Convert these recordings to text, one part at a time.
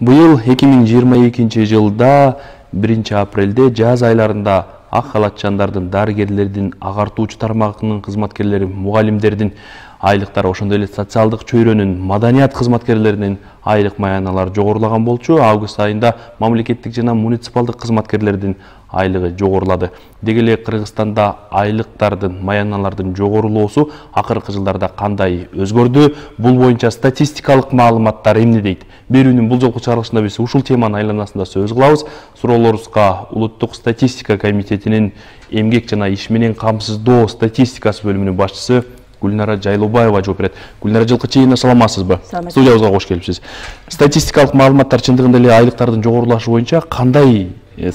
Быйыл 2022 жылда 1 апрелде жаз айларында ак халатчандардын, дарыгерлердин, агартуучу тармагынын кызматкерлери, мугалимдердин айлыктары, ошондой эле социалдык чөйрөнүн, маданият кызматкерлеринин айлык маяналары жогорулаган болчу. Август айында мамлекеттик жана муниципалдык кызматкерлердин айлыгы жогорулады. Деги эле Кыргызстанда айлыктардын, маяналардын жогорулоосу акыркы жылдарда кандай өзгөрдү? Бул боюнча статистикалык маалыматтар эмне дейт? Берүүнүн бул жолку чыгарылышында биз ушул теманын айланасында сөз кылабыз. Суроолорубузга Улуттук статистика комитетинин эмгек жана иш менен камсыздоо статистикасы бөлүмүнүн башчысы Гүлнара Жайлообаева жооп берет. Гүлнара Жылкычиевна, саламатсызбы? Студиябызга кош келипсиз. Статистикалык маалыматтар чындыгында эле айлыктардын жогорулашы боюнча кандай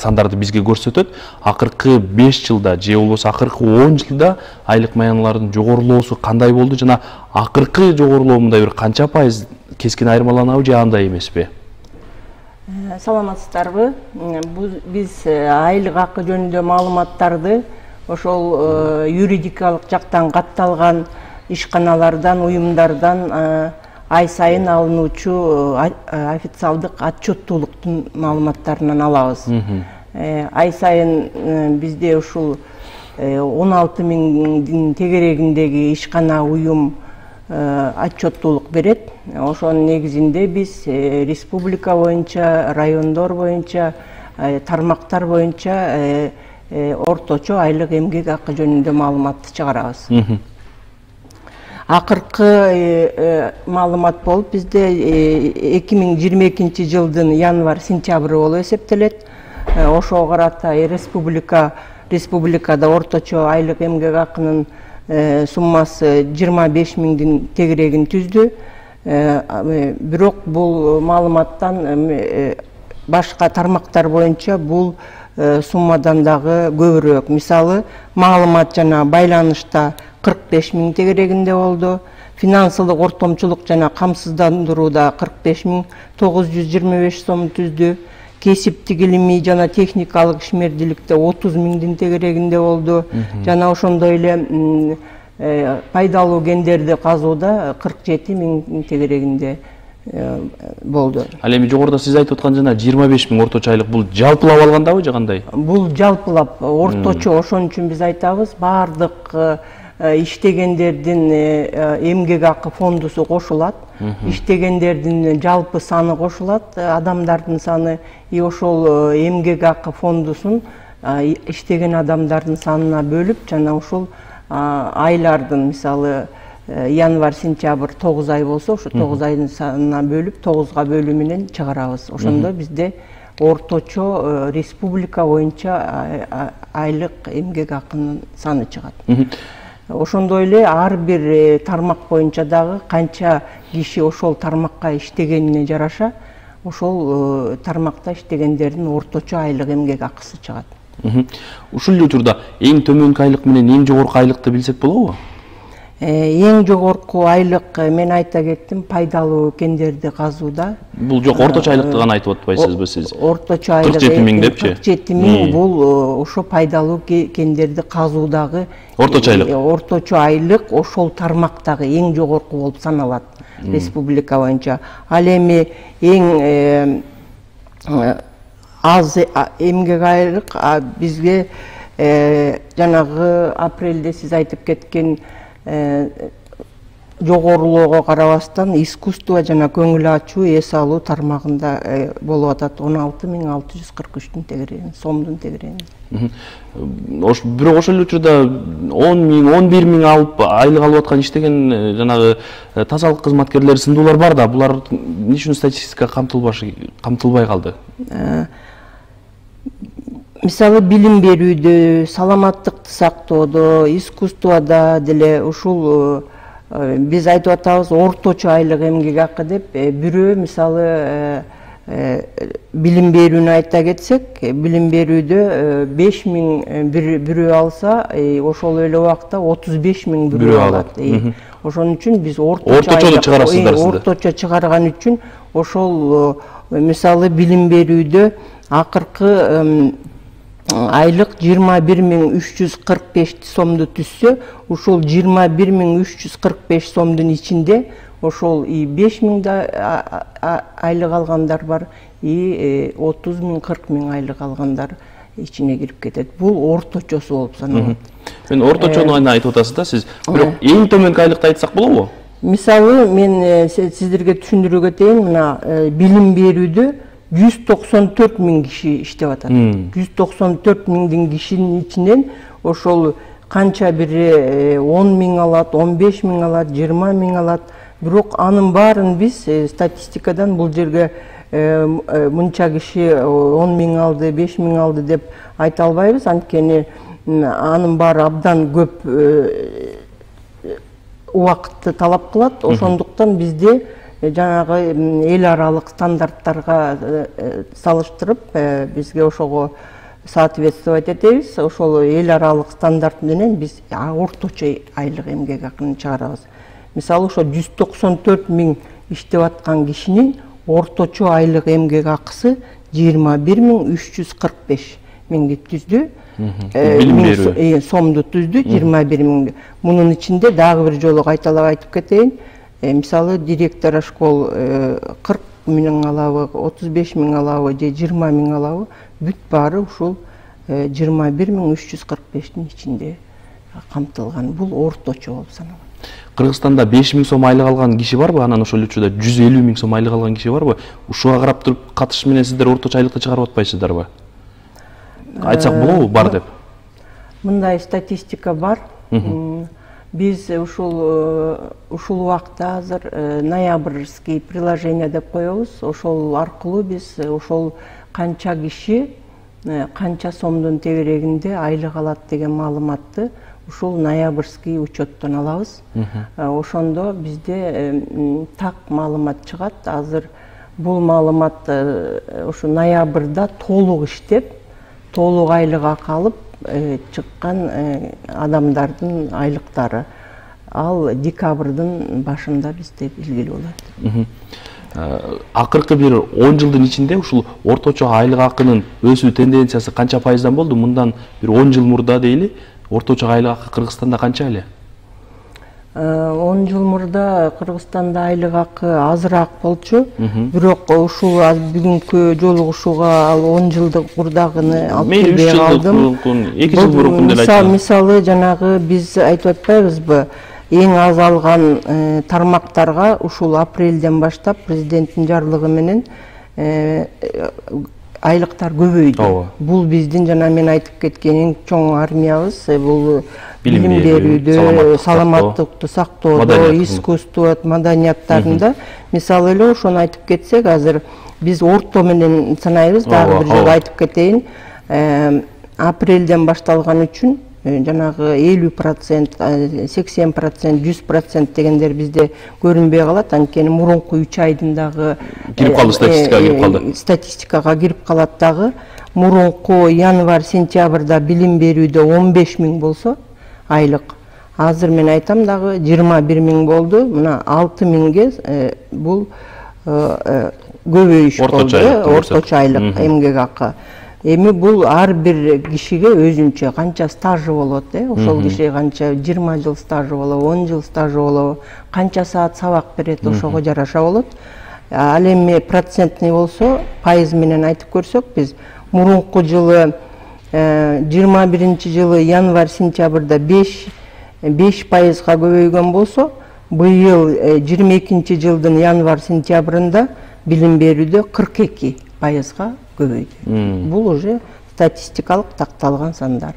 сандарды бизге көрсөтөт? Акыркы 5 жылда же болбосо акыркы 10 жылда айлык маяналардын жогорулоосу кандай болду жана акыркы жогорулоо мындай бир канча пайыз кескин айырмаланабы же андай эмеспи? Саламатсыздарбы? Биз айлык акы жөнүндө маалыматтарды ошол юридикалык жактан катталган ишканалардан, уюмдардан ай сайын алынуучу официалдык отчеттуулуктун маалыматтарынан алабыз. Ай сайын бизде ушул 16 миңдин тегерегиндеги ишкана, уюм отчеттуулук берет. Ошонун негизинде биз республика боюнча, райондор боюнча, тармактар боюнча орточо айлык эмгек акы жөнүндө маалыматты чыгарабыз. Акыркы маалымат болуп бизде 2022 жылдын январь-сентябрь болуп эсептелет. Ошого карата республикада орточо айлык эмгек акынын суммасы 25 миңдин тегерегин түздү. Бирок бул маалыматтан башка тармактар боюнча бул суммадан дагы көбүрөөк. Мисалы, маалымат жана байланышта 45 миң тегерегинде болду. Финансылык ортомчулук жана камсыздандырууда 45.925 сом түздү. Кесиптик илимий жана техникалык ишмердиликте 30 миңдин тегерегинде болду. Жана ошондой эле пайдалуу кендерди казууда 47 миң тегерегинде болду. Ал эми жогоруда сиз айтып аткан жана 25 миң орточо айлык бул жалпылап алгандабы же кандай? Бул жалпылап орточо, ошон үчүн биз айтабыз, баардык иштегендердин эмгек акы фондусу кошулат. Иштегендердин жалпы саны кошулат, адамдардын саны, ошол эмгек акы фондусун иштеген адамдардын санына бөлүп, жана ушул айлардын, мисалы, январь-сентябрь 9 ай болсо, ошо 9 айдын санына бөлүп, 9га бөлүү менен чыгарабыз. Ошондо бизде орточо республика боюнча айлык эмгек акынын саны чыгат. Ошондой эле ар бир тармак боюнча дагы канча киши ошол тармакка иштегенине жараша, ошол тармакта иштегендердин орточо айлык эмгек акысы чыгат. Ушул эле учурда эң төмөнкү айлык менен эң жогорку айлыкты билсек болобу? Эң жогорку айлык, мен айта кеттим, пайдалуу кендерди казууда. Бул жок, орточо айлыкты гана айтып атпайсызбы сиз? Орточо айлык 47 миң депчи? 47 миң бул ошо пайдалуу кендерди казуудагы орточо айлык. Орточо айлык ошол тармактагы эң жогорку болуп саналат республика боюнча. Ал эми эң аз эмгек айлык бизге жанагы апрелде сиз айтып кеткен жогорулоого карабастан искусство жана көңүл ачуу эс алуу тармагында болуп атат 16.643 тегерегин, сомдун тегерегин. Бирок ошол эле учурда 10 миң, 11 миң алып айлык алып аткан иштеген жанагы тазалык кызматкерлери сындуулар бар да, булар эмне үчүн статистикага камтылбай калды? Мисалы, билим берүүдө, саламаттыкты сактоодо, искусствода деле ушул биз айтып атабыз орточо айлык эмгек акы деп. Бирөө мисалы билим берүүнү айта кетсек, билим берүүдө 5 миң бирөө алса, ошол эле убакта 35 миң бирөө алат. Ошон үчүн биз орточо чыгарган үчүн ошол мисалы билим берүүдө акыркы айлык 21.345 сомду түзсө, ушул 21.345 сомдун ичинде ошол 5 миңда айлык алгандар бар, 30 миң, 40 миң айлык алгандар ичине кирип кетет. Бул орточосу болуп саналат. Мен орточону айтып атасыз да, сиз бирок эң төмөнкү айлыкты айтсак болобу? Мисалы, мен сиздерге түшүндүрүүгө кетейин, мына билим берүүдө 194 миң киши иштеп атат. 194 миңдин кишинин ичинен ошол канча бири 10 миң алат, 15 миң алат, 20 миң алат. Бирок анын баарын биз статистикадан бул жерге мынча киши 10 миң алды, 5 миң алды деп айта албайбыз. Анткени анын баары абдан көп убакытты талап кылат. Ошондуктан бизде жанагы эл аралык стандарттарга салыштырып, бизге ошого соответствовать этебиз. Ошол эл аралык стандарт менен биз орточо айлык эмгек акынын чыгарабыз. Мисалы, ошо 194 миң иштеп аткан кишинин орточо айлык эмгек акысы 21.345 миңди түздү. Сомду түздү, 21 миңди. Мунун ичинде дагы бир жолу кайталап айтып кетейин. Мисалы, директор школ 40 миң алабы, 35 миң алабы, же 20 миң алабы, бүт баары ушул 21.345-тин ичинде камтылган. Бул орточо болуп саналат. Кыргызстанда 5 миң сом айлык алган киши барбы? Анан ошол учурда 150 миң сом айлык алган киши барбы? Ушуга карап туруп катыш менен сиздер орточо айлыкты чыгарып атпайсыздарбы? Айтсак болобу, бар деп? Мындай статистика бар. Биз ушул убакта азыр ноябрьский приложение деп коебуз. Ошол аркылуу биз ошол канча киши канча сомдун тегерегинде айлык алат деген маалыматты ушул ноябрьский учеттон алабыз. Ошондо бизде так маалымат чыгат. Азыр бул маалымат ушу ноябрда толук иштеп, толук айлык акы алып чыккан адамдардын айлыктары. Ал декабрдын башында бизде белгилүү болот. Акыркы бир 10 жылдын ичинде ушул орточо айлык акынын өсүү тенденциясы канча пайыздан болду? Мындан бир 10 жыл мурда дейли, орточо айлык акы Кыргызстанда канча эле? 10 жыл мурда Кыргызстанда айлык акы азыраак болчу. Бирок ушул бүгүнкү жолугушууга ал 10 жылдык мурдагыны алып келбей калдым. 2 жыл мурун деле айттым. Мисалы, жанагы биз айтып атпайбызбы? Эң аз алган тармактарга ушул апрелден баштап президенттин жарлыгы менен айлыктар көбөйдү. Бул биздин жана мен айтып кеткен эң чоң армиябыз. Бул билим берүүдө, саламаттыкты сактоодо, искусство, маданияттарында. Мисалы эле ошону айтып кетсек, азыр биз орто менен санайбыз. Дагы бир жолу айтып кетейин. Апрелден башталган үчүн жанагы 50%, 80%, 100% дегендер бизде көрүнбөй калат. Анткени мурунку 3 айдын дагы кирип калды, статистикага кирип калды. Статистикага кирип калат дагы. Мурунку январь-сентябрда билим берүүдө 15 миң болсо айлык. Азыр мен айтам дагы 21 миң болду. Мына 6 миңге бул көбөйүш болду. Орточо айлык эмгек акы. Эми бул ар бир кишиге өзүнчө канча стажы болот, ошол киши канча 20 жыл стажы болобу, 10 жыл стажы болобу, канча саат сабак берет, ошого жараша болот. Ал эми процентный болсо, пайыз менен айтып көрсөк, биз мурунку жылы 21-жылы январь-сентябрда 5%га көбөйгөн болсо, быйыл 22-жылдын январь-сентябрында билим берүүдө 42%га көбөйдү. Бул уже статистикалык такталган сандар.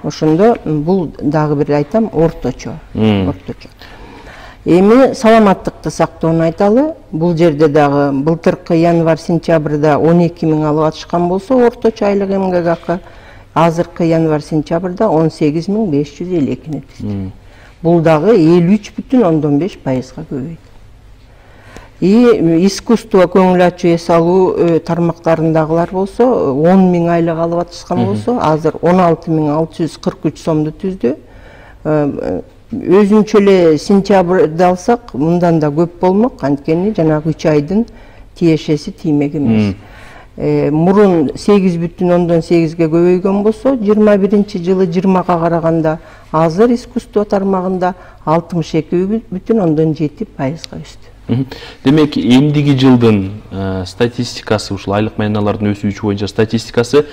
Ошондо бул дагы бир айтам, орточо. Эми саламаттыкты сактоону айталы. Бул жерде дагы былтыркы январь-сентябрда 12 миң алып атышкан болсо, орточо айлык эмгек акы азыркы январь-сентябрда 18.552 түздү. Бул дагы 53,5%га көбөйдү. Искусство көңүл ачуу эс алуу тармактарындагылар болсо 10 миң айлык алып атышкан болсо, азыр 16.643 сомду түздү. Өзүнчө эле сентябрда алсак, мындан да көп болмок, анткени жанагы 3 айдын тиешеси тиймек эмес. Мурун 8,8-ге көбөйгөн болсо, 21-жылы 20-га караганда Азыр искусство тармагында 62,7% өстү. Демек, эмдиги жылдын статистикасы, ушул айлык майналардын өсүүчү боюнча статистикасы,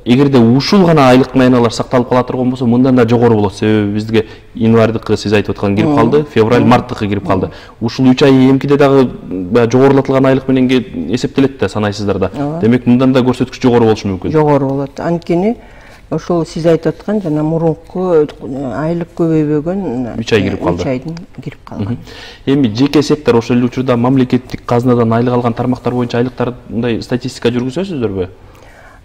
эгерде ушул гана айлык майналар сакталып кала турган болсо, мындан да жогору болот. Себеби бизге январдыкы сиз айтып аткан кирип калды, февраль, марттыкы кирип калды. Ушул 3 ай эмкиде дагы жогорулатылган айлык менен эсептелет да, санайсыздар да. Демек, мындан да көрсөткүч жогору болушу мүмкүн. Жогору болот. Анткени ошол сиз айтып аткан жана мурунку айлык көбөйбөгөн 3 ай кирип калды. 3 айдын кирип калган. Эми жеке сектор ошол эле учурда мамлекеттик казнадан айлык алган тармактар боюнча айлыктардай статистика жүргүзөсүздөрбү?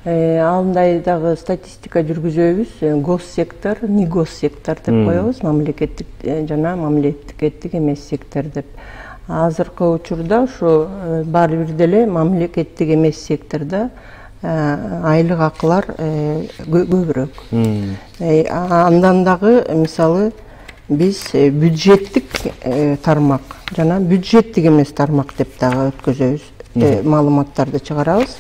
Андай дагы статистика жүргүзөбүз. Госсектор, негоссектор деп коебуз, мамлекеттик жана мамлекеттик эмес сектор деп. Азыркы учурда ушу баары бир деле мамлекеттик эмес сектордо айлык акылар көбүрөөк. Андан дагы мисалы биз бюджеттик тармак жана бюджеттик эмес тармак деп дагы өткөзөбүз, маалыматтарды чыгарабыз.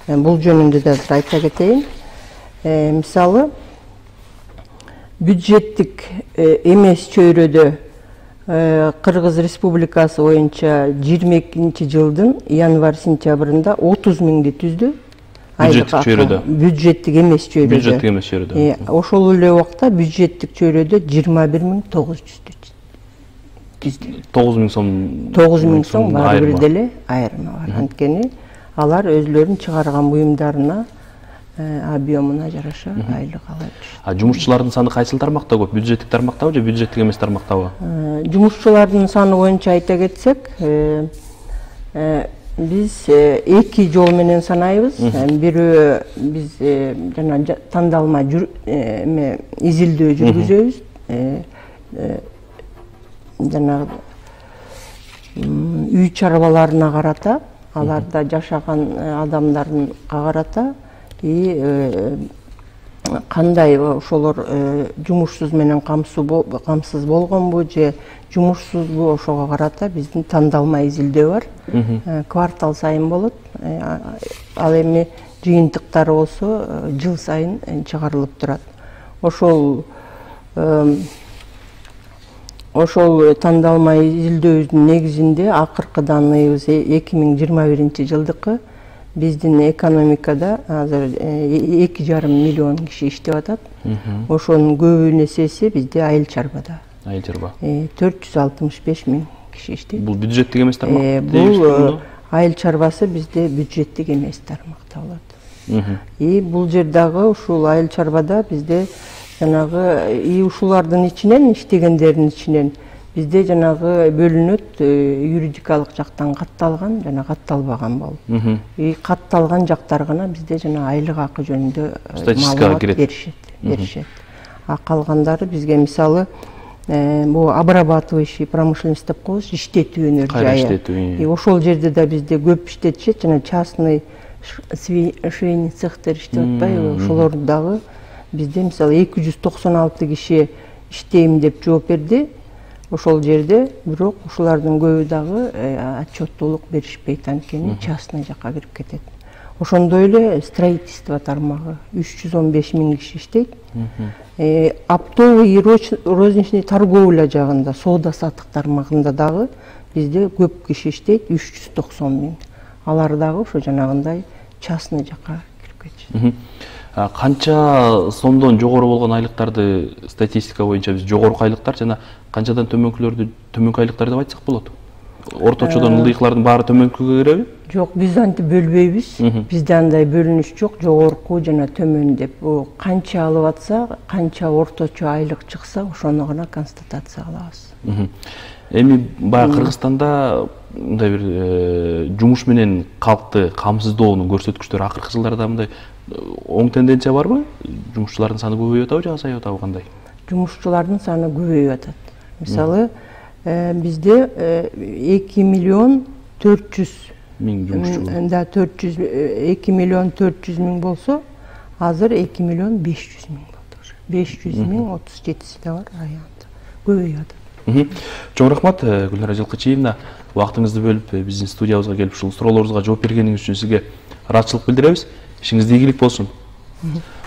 Бул жөнүндө да айта кетейин. Мисалы бюджеттик эмес чөйрөдө Кыргыз Республикасы боюнча 22 жылдын январь-сентябрында 30 миңди түздү. Бюджеттик чөйрөдө. Бюджеттик эмес чөйрөдө. Бюджеттик эмес чөйрөдө. Ошол эле убакта бюджеттик чөйрөдө 21.900 түздү. 9 миң сом. 9 миң сом баары бир деле айырма бар. Анткени алар өзлөрүнүн чыгарган буюмдарына объемуна жараша айлык алат. Жумушчулардын саны кайсыл тармакта көп? Бюджеттик тармактабы же бюджеттик эмес тармактабы? Жумушчулардын саны боюнча айта кетсек, биз эки жол менен санайбыз. Бирөө биз жана тандалма изилдөө жүргүзөбүз. Жана үй чарбаларына карата, аларда жашаган адамдардын карата кандай ошолор жумушсуз менен камсыз болгонбу же жумушсузбу, ошого карата биздин тандалма изилдөө бар. Квартал сайын болот. Ал эми жыйынтыктары болсо жыл сайын чыгарылып турат. Ошол тандалма изилдөөбүздүн негизинде акыркы даныбыз 2021 жылдыкы биздин экономикада азыр 2,5 миллион киши иштеп атат. Ошонун көбүнүн эсеси бизде айыл чарбада. Айыл чарба. 465 миң киши иштейт. Бул бюджеттик эмес тармак. Бул айыл чарбасы бизде бюджеттик эмес тармакта болот. Бул жердагы ушул айыл чарбада бизде жанагы ушулардын ичинен иштегендердин ичинен бизде жанагы бөлүнөт юридикалык жактан катталган жана катталбаган болуп. Катталган жактар гана бизде жана айлык акы жөнүндө маалымат беришет. Калгандары бизге мисалы бул обрабатывающий промышленность деп коебуз, иштетүү өнөр жайы. Ошол жерде да бизде көп иштетишет жана частный швейный цехтер иштеп атпайбы? Ошолор дагы бизде мисалы 296 киши иштейм деп жооп берди. Ошол жерде бирок ушулардын көбү дагы отчеттуулук беришпейт, анткени частный жакка кирип кетет. Ошондой эле строительство тармагы 315 миң киши иштейт. Оптовый и розничный торговля жагында, соода саттык тармагында дагы бизде көп киши иштейт, 390 миң. Алар дагы ошо жанагындай частный жакка кирип кетишет. Канча сомдон жогору болгон айлыктарды статистика боюнча биз жогорку айлыктар жана канчадан төмөнкүлөрдү төмөнкү айлыктар деп айтсак болот? Орточодон ылдыйкылардын баары төмөнкүгө киреби? Жок, биз антип бөлбөйбүз. Бизде андай бөлүнүш жок, жогорку жана төмөн деп. Канча алып атса, канча орточо айлык чыкса, ошону гана констатация кылабыз. Эми баягы Кыргызстанда мындай бир жумуш менен калкты камсыздоонун көрсөткүчтөрү акыркы жылдарда мындай оң тенденция барбы? Жумушчулардын саны көбөйүп атабы же азайып атабы кандай? Жумушчулардын саны көбөйүп атат. Мисалы, бизде 2 миллион 400 миң жумушчу. 2 миллион 400 миң болсо, азыр 2 миллион 500 миң болду. 500 миң 37-си да бар районда. Көбөйүп атат. Чоң рахмат, Гүлнара Жылкычиевна, убактыңызды бөлүп биздин студиябызга келип ушул суроолорубузга жооп бергениңиз үчүн сизге ыраазычылык билдиребиз. İşinizde ilgilik bolsun.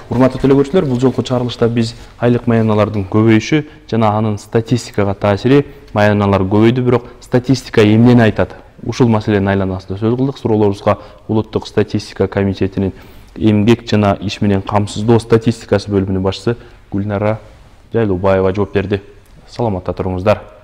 Урматтуу телекөрүүчүлөр, бул жолку чыгарылышта биз айлык маяналардын көбөйүшү жана анын статистикага таасири, маяналар көбөйдү, бирок статистика эмнени айтат? Ушул маселенин айланасында сөз кылдык. Суроолорубузга Улуттук статистика комитетинин эмгек жана иш менен камсыздоо статистикасы бөлүмүнүн башчысы Гүлнара Жайлообаева жооп берди. Саламатта туруңуздар.